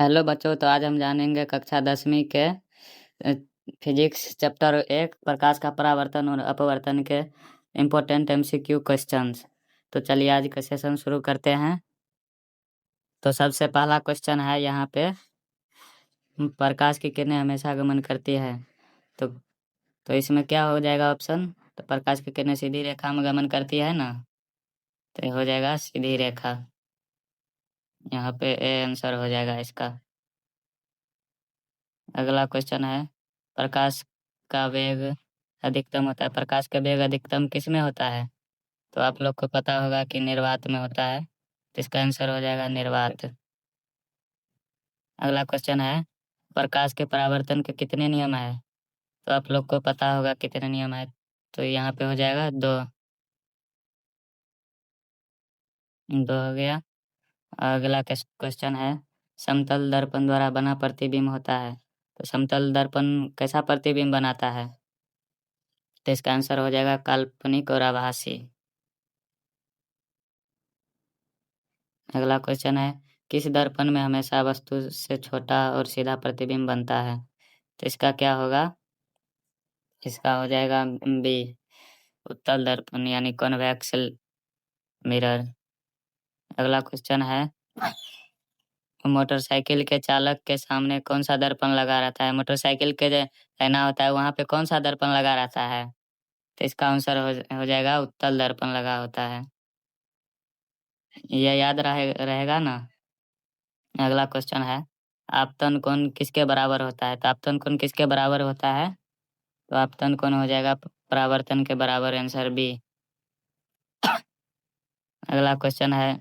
Hello बच्चों, तो आज हम जानेंगे कक्षा 10वीं के फिजिक्स चैप्टर 1 प्रकाश का परावर्तन और अपवर्तन के इम्पोर्टेंट एमसीक्यू क्वेश्चंस। तो चलिए आज का सेशन शुरू करते हैं। तो सबसे पहला क्वेश्चन है यहाँ पे, प्रकाश की किरणें हमेशा गमन करती है। तो तो इसमें क्या हो जाएगा ऑप्शन? तो प्रकाश की किरणें सीधी रेखा में गमन करती है ना, तो ये हो जाएगा सीधी रेखा। यहाँ पे ए आंसर हो जाएगा इसका। अगला क्वेश्चन है, प्रकाश का वेग अधिकतम होता है। प्रकाश का वेग अधिकतम किस में होता है? तो आप लोग को पता होगा कि निर्वात में होता है, तो इसका आंसर हो जाएगा निर्वात। अगला क्वेश्चन है, प्रकाश के परावर्तन के कितने नियम है? तो आप लोग को पता होगा कितने नियम है, तो यहाँ पे हो जाएगा दो। दो हो गया। अगला क्वेश्चन है, समतल दर्पण द्वारा बना प्रतिबिंब होता है। तो समतल दर्पण कैसा प्रतिबिंब बनाता है? तो इसका आंसर हो जाएगा काल्पनिक और आभासी। अगला क्वेश्चन है, किस दर्पण में हमेशा वस्तु से छोटा और सीधा प्रतिबिंब बनता है? तो इसका क्या होगा? इसका हो जाएगा बी, उत्तल दर्पण यानी कॉन्वेक्स मिरर। अगला क्वेश्चन है, मोटरसाइकिल के चालक के सामने कौन सा दर्पण लगा रहता है? मोटरसाइकिल के जो रहना होता है वहां पे कौन सा दर्पण लगा रहता है? तो इसका आंसर हो जाएगा उत्तल दर्पण लगा होता है। ये याद रहेगा ना। अगला क्वेश्चन है, आपतन कोण किसके बराबर होता है? तो आपतन कोण किसके बराबर होता है? तो आपतन कोण हो जाएगा परावर्तन के बराबर, आंसर बी। अगला क्वेश्चन है,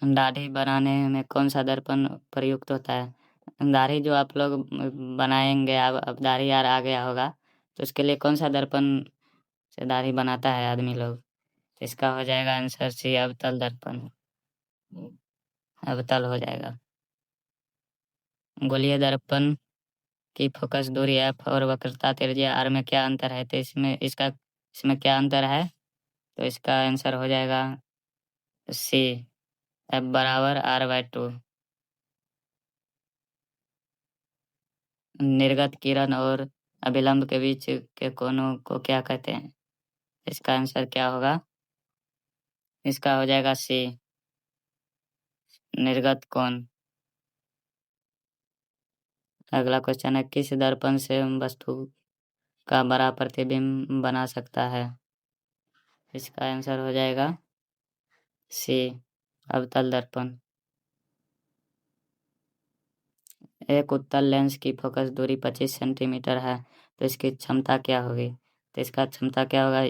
दाढ़ी बनाने में कौन सा दर्पण प्रयुक्त होता है? दाढ़ी जो आप लोग बनाएंगे, अब दाढ़ी यार आ गया होगा, तो उसके लिए कौन सा दर्पण से दाढ़ी बनाता है आदमी लोग? तो इसका हो जाएगा आंसर सी, अवतल दर्पण। अवतल हो जाएगा। गोलीय दर्पण की फोकस दूरी एफ और वक्रता त्रिज्या आर में क्या अंतर है? तो इसमें क्या अंतर है? तो इसका आंसर हो जाएगा सी, एफ बराबर R/2। निर्गत किरण और अभिलंब के बीच के कोणों को क्या कहते हैं? इसका आंसर क्या होगा? इसका हो जाएगा सी, निर्गत कोण। अगला क्वेश्चन है, किस दर्पण से हम वस्तु का बड़ा प्रतिबिंब बना सकता है? इसका आंसर हो जाएगा सी, अवतल दर्पण। एक उत्तल लेंस की फोकस दूरी 25 सेंटीमीटर है, तो इसकी क्षमता क्या होगी? तो इसका क्षमता क्या होगा?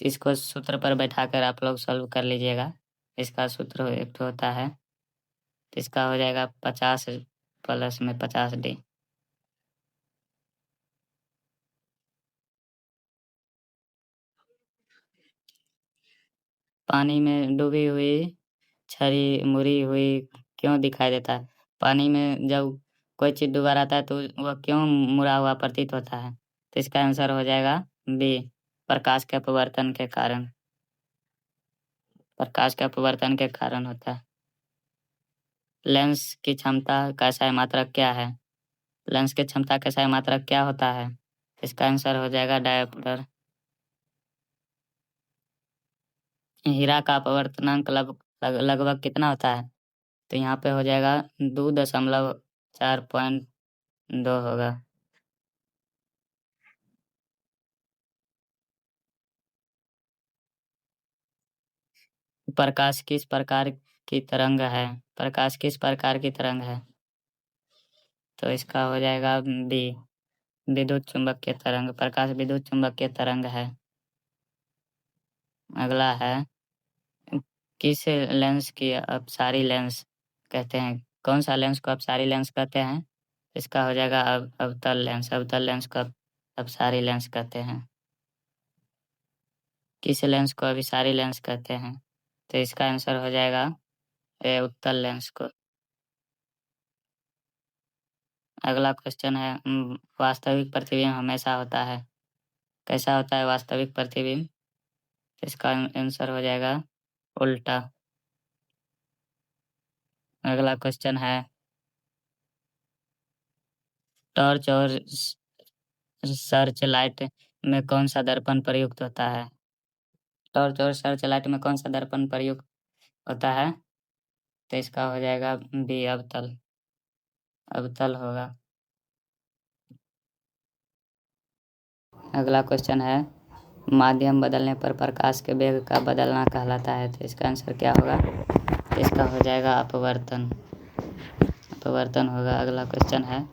इसको सूत्र पर बैठाकर आप लोग सॉल्व कर लीजिएगा। इसका सूत्र एक तो होता है, तो इसका हो जाएगा 50 प्लस में 50D। पानी में डूबी हुई छड़ी मुड़ी हुई क्यों दिखाई देता है? पानी में जब कोई चीज डूबा रहता है तो वह क्यों मुड़ा हुआ प्रतीत होता है? तो इसका आंसर हो जाएगा बी, प्रकाश के अपवर्तन के कारण। प्रकाश के अपवर्तन के कारण होता है। लेंस की क्षमता का सही मात्रक क्या है? लेंस की क्षमता का सही मात्रक क्या होता है? इसका आंसर हो जाएगा डायोप्टर। हीरा का अपवर्तनांक लगभग कितना होता है? तो यहाँ पे हो जाएगा 2.4.2 होगा। प्रकाश किस प्रकार की तरंग है? प्रकाश किस प्रकार की तरंग है? तो इसका हो जाएगा बी, विद्युत चुंबकीय तरंग। प्रकाश विद्युत चुंबकीय तरंग है। अगला है, किस लेंस की अपसारी लेंस कहते हैं? कौन सा लेंस को अपसारी लेंस कहते हैं? इसका हो जाएगा अवतल लेंस। अवतल लेंस को अपसारी लेंस कहते हैं। किस लेंस को अभिसारी लेंस कहते हैं? तो इसका आंसर हो जाएगा ए, उत्तल लेंस को। अगला क्वेश्चन है, वास्तविक प्रतिबिंब हमेशा होता है। कैसा होता है वास्तविक प्रतिबिंब? इसका आंसर हो जाएगा उल्टा। अगला क्वेश्चन है टॉर्च और सर्च लाइट में कौन सा दर्पण प्रयुक्त होता है? टॉर्च और सर्च लाइट में कौन सा दर्पण प्रयुक्त होता है? तो इसका हो जाएगा बी अवतल। अवतल होगा। अगला क्वेश्चन है माध्यम बदलने पर प्रकाश के वेग का बदलना कहलाता है। तो इसका आंसर क्या होगा? तो इसका हो जाएगा अपवर्तन। अपवर्तन होगा। अगला क्वेश्चन है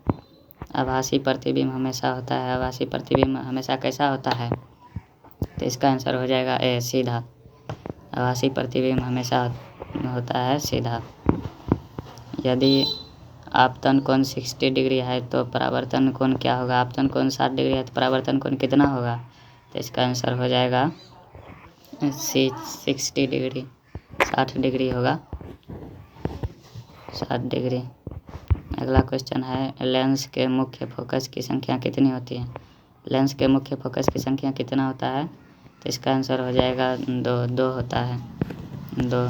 आभासी प्रतिबिंब हमेशा होता है। आभासी प्रतिबिंब हमेशा कैसा होता है? तो इसका आंसर हो जाएगा ए सीधा। आभासी प्रतिबिंब हमेशा होता है सीधा। यदि आपतन कोण 60 डिग्री है तो परावर्तन कोण क्या होगा? आपतन कोण 60 डिग्री है तो परावर्तन कोण कितना होगा? तो इसका आंसर हो जाएगा सी 60 डिग्री। 60 डिग्री होगा। 60 डिग्री। अगला क्वेश्चन है लेंस के मुख्य फोकस की संख्या कितनी होती है? लेंस के मुख्य फोकस की संख्या कितना होता है? तो इसका आंसर हो जाएगा दो होता है। 2।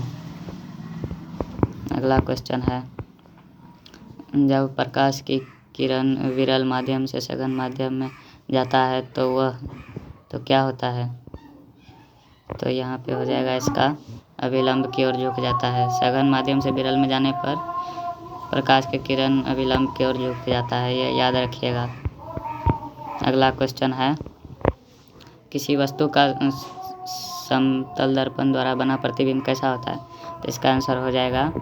अगला क्वेश्चन है जब प्रकाश की किरण विरल माध्यम से सघन माध्यम में जाता है तो क्या होता है? तो यहाँ पे हो जाएगा इसका अभिलंब की ओर झुक जाता है। सघन माध्यम से विरल में जाने पर प्रकाश की किरण अभिलंब की ओर झुक जाता है, ये याद रखिएगा। अगला क्वेश्चन है किसी वस्तु का समतल दर्पण द्वारा बना प्रतिबिंब कैसा होता है? तो इसका आंसर हो जाएगा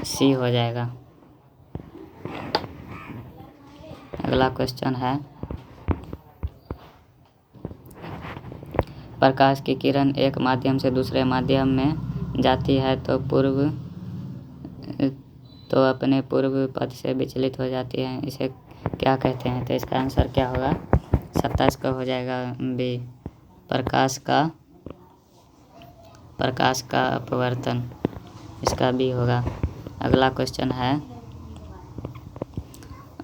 सी हो जाएगा। अगला क्वेश्चन है प्रकाश की किरण एक माध्यम से दूसरे माध्यम में जाती है तो अपने पूर्व पथ से विचलित हो जाती है, इसे क्या कहते हैं? तो इसका आंसर क्या होगा? 27 का हो जाएगा बी प्रकाश का अपवर्तन। इसका बी होगा। अगला क्वेश्चन है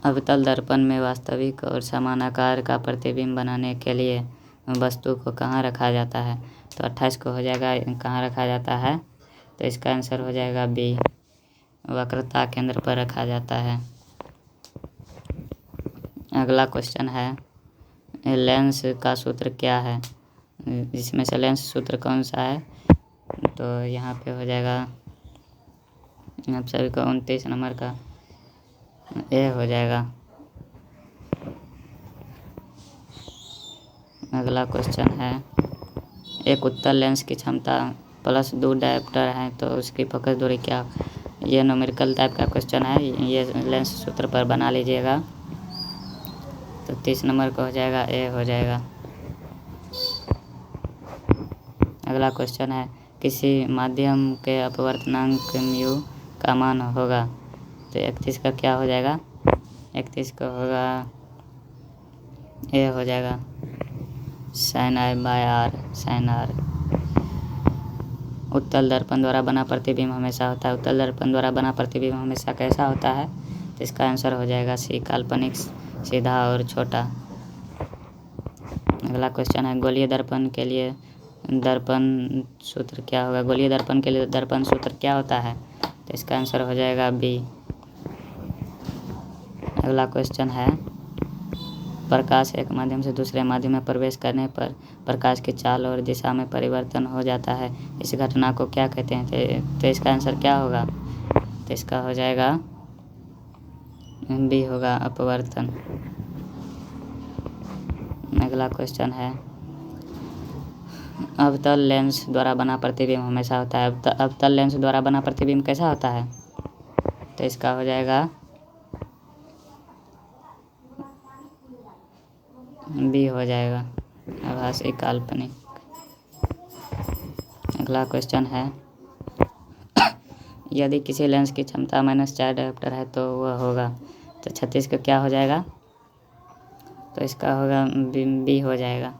अवतल दर्पण में वास्तविक और समान आकार का प्रतिबिंब बनाने के लिए वस्तु को कहाँ रखा जाता है? तो 28 को हो जाएगा कहाँ रखा जाता है? तो इसका आंसर हो जाएगा बी वक्रता केंद्र पर रखा जाता है। अगला क्वेश्चन है लेंस का सूत्र क्या है? जिसमें से लेंस सूत्र कौन सा है? तो यहाँ पे हो जाएगा आप सभी को 29 नंबर का ए हो जाएगा। अगला क्वेश्चन है एक उत्तल लेंस की क्षमता प्लस 2 डायोप्टर है तो उसकी फोकस दूरी क्या? ये न्यूमेरिकल टाइप का क्वेश्चन है, ये लेंस सूत्र पर बना लीजिएगा। तो 30 नंबर का हो जाएगा ए हो जाएगा। अगला क्वेश्चन है किसी माध्यम के अपवर्तनांक म्यू का मान होगा। तो 31 का क्या हो जाएगा? 31 का होगा ए हो जाएगा sine i by r sine r. उत्तल दर्पण द्वारा बना प्रतिबिंब हमेशा होता है। उत्तल दर्पण द्वारा बना प्रतिबिंब हमेशा कैसा होता है? तो इसका आंसर हो जाएगा सी काल्पनिक, सीधा और छोटा। अगला क्वेश्चन है गोलीय दर्पण के लिए दर्पण सूत्र क्या होगा? गोलीय दर्पण के लिए दर्पण सूत्र क्या होता है? तो इसका आंसर हो जाएगा बी। अगला क्वेश्चन है प्रकाश एक माध्यम से दूसरे माध्यम में प्रवेश करने पर प्रकाश की चाल और दिशा में परिवर्तन हो जाता है, इस घटना को क्या कहते हैं? तो इसका आंसर क्या होगा? तो इसका हो जाएगा बी होगा अपवर्तन। अगला क्वेश्चन है अवतल लेंस द्वारा बना प्रतिबिंब हमेशा होता है। अवतल लेंस द्वारा बना प्रतिबिंब कैसा होता है? तो इसका हो जाएगा बी हो जाएगा आभासी काल्पनिक। अगला क्वेश्चन है यदि किसी लेंस की क्षमता -4 डायोप्टर है तो वह होगा। तो 36 का क्या हो जाएगा? तो इसका होगा बी हो जाएगा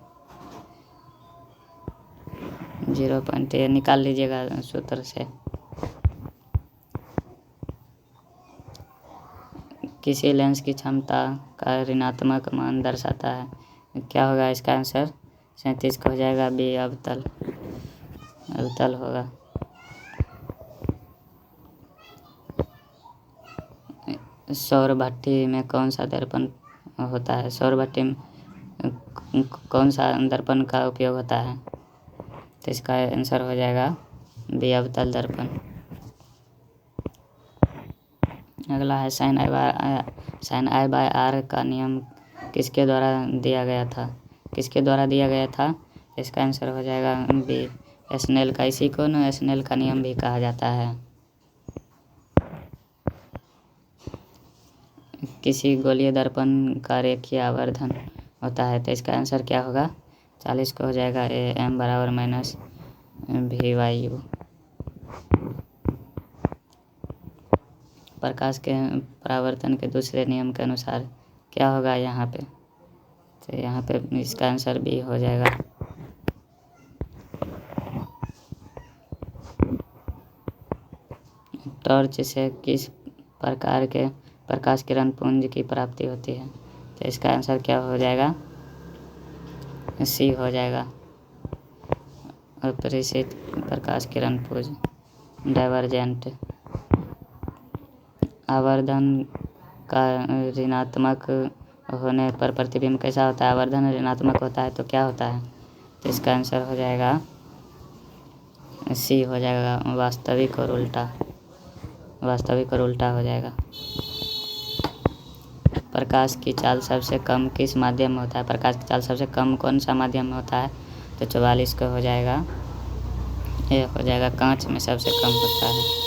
0. ये निकाल लीजिएगा सूत्र से। किसी लेंस की क्षमता का ऋणात्मक मान दर्शाता है, क्या होगा इसका आंसर? 37 का हो जाएगा बी अवतल। अवतल होगा। सौर भट्ठी में कौन सा दर्पण होता है? सौर भट्ठी में कौन सा दर्पण का उपयोग होता है? तो इसका आंसर हो जाएगा बी, अवतल दर्पण। अगला है साइन आई बाय आर का नियम किसके द्वारा दिया गया था? किसके द्वारा दिया गया था? इसका आंसर हो जाएगा बी, स्नेल का। इसी को ना स्नेल का नियम भी कहा जाता है। किसी गोलीय दर्पण का रेखीय आवर्धन होता है, तो इसका आंसर क्या होगा? 40 को हो जाएगा ए, एम बराबर माइनस वी वाई यू। प्रकाश के परावर्तन के दूसरे नियम के अनुसार क्या होगा यहाँ पे? तो यहाँ पे इसका आंसर बी हो जाएगा। टॉर्च से किस प्रकार के प्रकाश किरण पुंज की प्राप्ति होती है? तो इसका आंसर क्या हो जाएगा? सी हो जाएगा, अपरिचित प्रकाश किरण पुंज, डाइवर्जेंट। आवर्धन का ऋणात्मक होने पर प्रतिबिंब कैसा होता है? आवर्धन ऋणात्मक होता है तो क्या होता है? तो इसका आंसर हो जाएगा सी हो जाएगा, वास्तविक और उल्टा। वास्तविक और उल्टा हो जाएगा। प्रकाश की चाल सबसे कम किस माध्यम में होता है? प्रकाश की चाल सबसे कम कौन सा माध्यम में होता है? तो 44 को हो जाएगा, ये हो जाएगा कांच में सबसे कम होता है।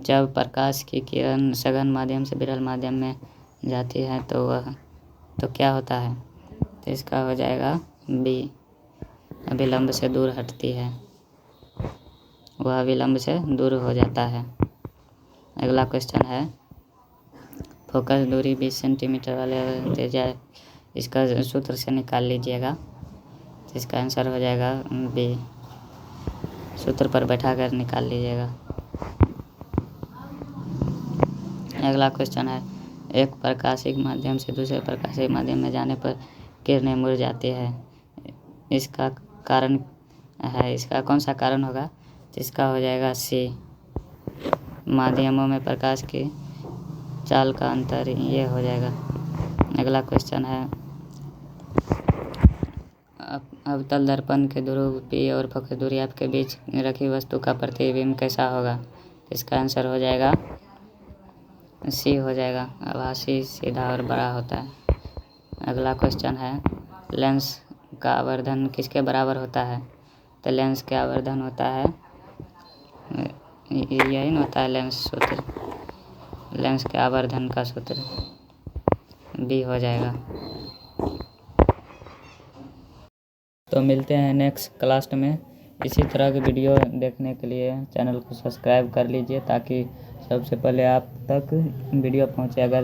जब प्रकाश की किरण सघन माध्यम से विरल माध्यम में जाती है तो क्या होता है? तो इसका हो जाएगा बी, अभिलंब से दूर हटती है। वह विलंब से दूर हो जाता है। अगला क्वेश्चन है, फोकस दूरी 20 सेंटीमीटर वाले दे जाए, इसका सूत्र से निकाल लीजिएगा। तो इसका आंसर हो जाएगा बी, सूत्र पर बैठा कर निकाल लीजिएगा। अगला क्वेश्चन है, एक प्रकाशिक माध्यम से दूसरे प्रकाशिक माध्यम में जाने पर किरणें मुड़ जाती है, इसका कारण है, इसका कौन सा कारण होगा? इसका हो जाएगा सी, माध्यमों में प्रकाश की चाल का अंतर, ये हो जाएगा। अगला क्वेश्चन है, अवतल दर्पण के ध्रुव पी और फोकस दूरी एफ के बीच रखी वस्तु का प्रतिबिंब कैसा होगा? इसका आंसर हो जाएगा सी हो जाएगा, आभासी, सीधा और बड़ा होता है। अगला क्वेश्चन है, लेंस का आवर्धन किसके बराबर होता है? तो लेंस का आवर्धन होता है, यही न होता है लेंस सूत्र, लेंस के आवर्धन का सूत्र बी हो जाएगा। तो मिलते हैं नेक्स्ट क्लास में। इसी तरह के वीडियो देखने के लिए चैनल को सब्सक्राइब कर लीजिए ताकि सबसे पहले आप तक वीडियो पहुंचे। अगर